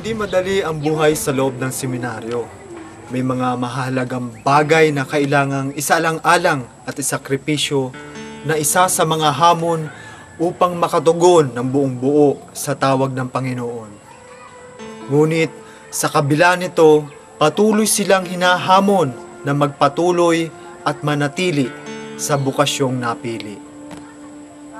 Hindi madali ang buhay sa loob ng seminaryo. May mga mahalagang bagay na kailangang isaalang-alang at isakripisyo na isa sa mga hamon upang makatugon ng buong buo sa tawag ng Panginoon. Ngunit sa kabila nito, patuloy silang hinahamon na magpatuloy at manatili sa bukasyong napili.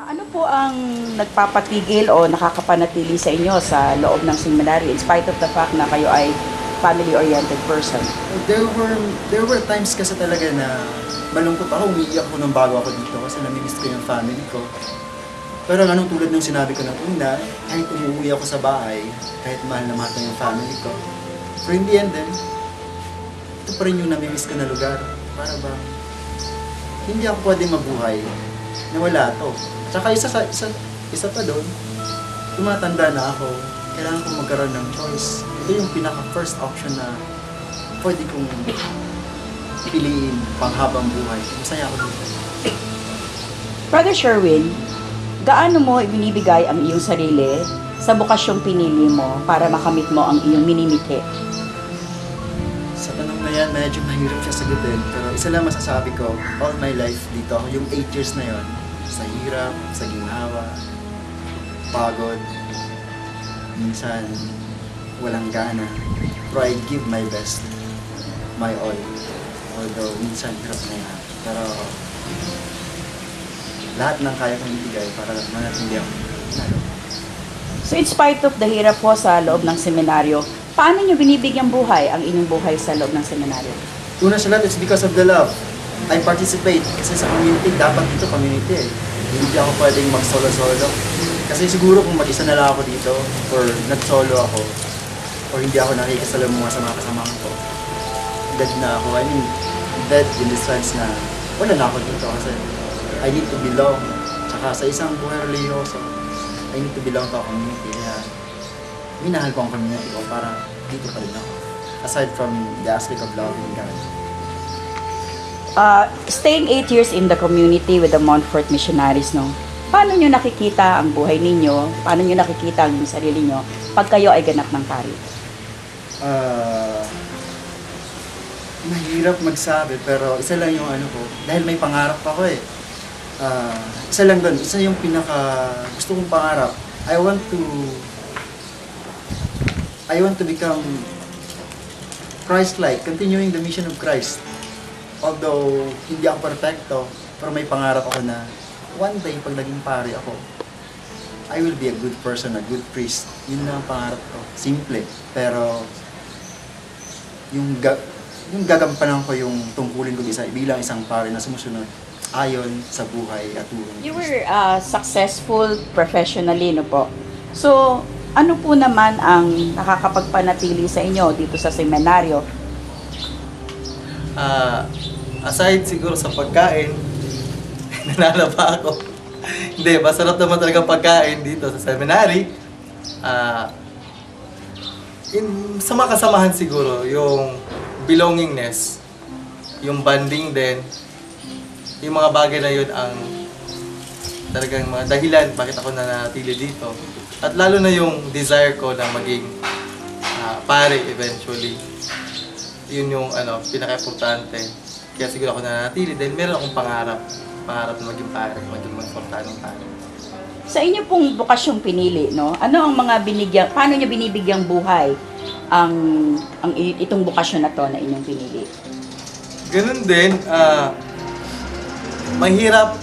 Ano po ang nagpapatigil o nakakapanatili sa inyo sa loob ng seminary in spite of the fact na kayo ay family-oriented person? There were times kasi talaga na malungkot ako, umiiyak ko nung bago ako dito kasi namimiss ko yung family ko. Pero anong tulad ng sinabi ko ng una, kahit umuwi ako sa bahay, kahit mahal na mahal ko yung family ko, pero in the end din, ito pa rin yung namimiss ko na lugar. Para ba, hindi ako pwedeng mabuhay na wala to. Tsaka isa pa doon, tumatanda na ako, kailangan kong magkaroon ng choice. Ito yung pinaka-first option na pwede kong piliin panghabang buhay. Masaya ako dito. Brother Sherwin, gaano mo ibinibigay ang iyong sarili sa bukasyong pinili mo para makamit mo ang iyong minimithi? Sa tanong na yan, medyo mahirap siya sagutin. Pero isa lang masasabi ko, all my life dito, yung 8 years na yon, sa hirap, sa ginhawa, pagod, minsan walang gana. Pero I give my best, my all. Although minsan hirap na yan. Pero lahat ng kaya kong ibigay para manatili ako. So in spite of the hirap po sa loob ng seminaryo, paano nyo binibigyang buhay ang inyong buhay sa loob ng seminaryo? Una sa lahat, it's because of the love. I participate kasi sa community, dapat dito community eh. Hindi ako pwedeng mag-solo-solo. Kasi siguro kung mag-isa na lang ako dito, or nag-solo ako, or hindi ako nakikisalamuha sa mga kasama ko, dead na ako. I mean, dead in the sense na wala na ako dito kasi I need to belong. Tsaka sa isang buhay religyoso, I need to belong to a community. Kaya minahal ko ang community ko para dito pa rin ako. Aside from the aspect of loving God. Staying 8 years in the community with the Montfort Missionaries, no? Paano nyo nakikita ang buhay ninyo? Paano nyo nakikita ang sarili nyo pag kayo ay ganap ng pari? Mahirap magsabi pero isa lang yung ano ko. Dahil may pangarap ako eh. Isa lang doon. Isa yung pinaka gusto kong pangarap. I want to become Christ-like, continuing the mission of Christ. Although hindi ako perfecto, pero may pangarap ako na one day pag naging pari ako, I will be a good person, a good priest. Yun na ang pangarap ko. Simple. Pero yung gagampanan ko yung tungkulin ko bilang isang pari na sumusunod ayon sa buhay at tulong. You were successful professionally, no po? So, ano po naman ang nakakapagpanatili sa inyo dito sa seminaryo? Aside siguro sa pagkain, nanalaba ako. Hindi, masarap naman talaga pagkain dito sa seminary. Sa mga kasamahan siguro, yung belongingness, yung bonding din, yung mga bagay na yun ang talagang mga dahilan bakit ako nanatili dito. At lalo na yung desire ko na maging pare eventually. Yun yung pinaka-importante. Kaya siguro ako nanatili dahil meron akong pangarap na maging pare, maging magportanong pare. Sa inyo pong bukasyong pinili, no? Ano ang mga paano niyo binibigyang buhay ang itong bukasyon na to na inyong pinili? Ganun din, mahirap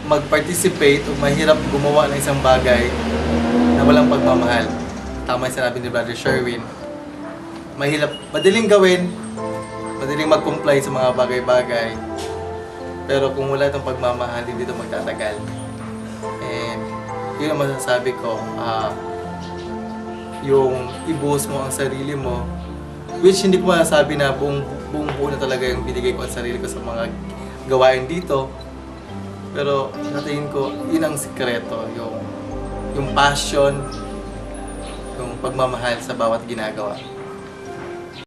mag-participate o mahirap gumawa ng isang bagay na walang pagmamahal. Tama yung sinabi ni Brother Sherwin. Madaling gawin, madaling mag-comply sa mga bagay-bagay. Pero kung wala itong pagmamahal, hindi ito magtatagal. And yun ang masasabi ko, yung ibuhos mo ang sarili mo, which hindi ko masasabi na buong buo na talaga yung binigay ko ang sarili ko sa mga gawain dito. Pero natingin ko, yun ang sikreto, yung passion, yung pagmamahal sa bawat ginagawa.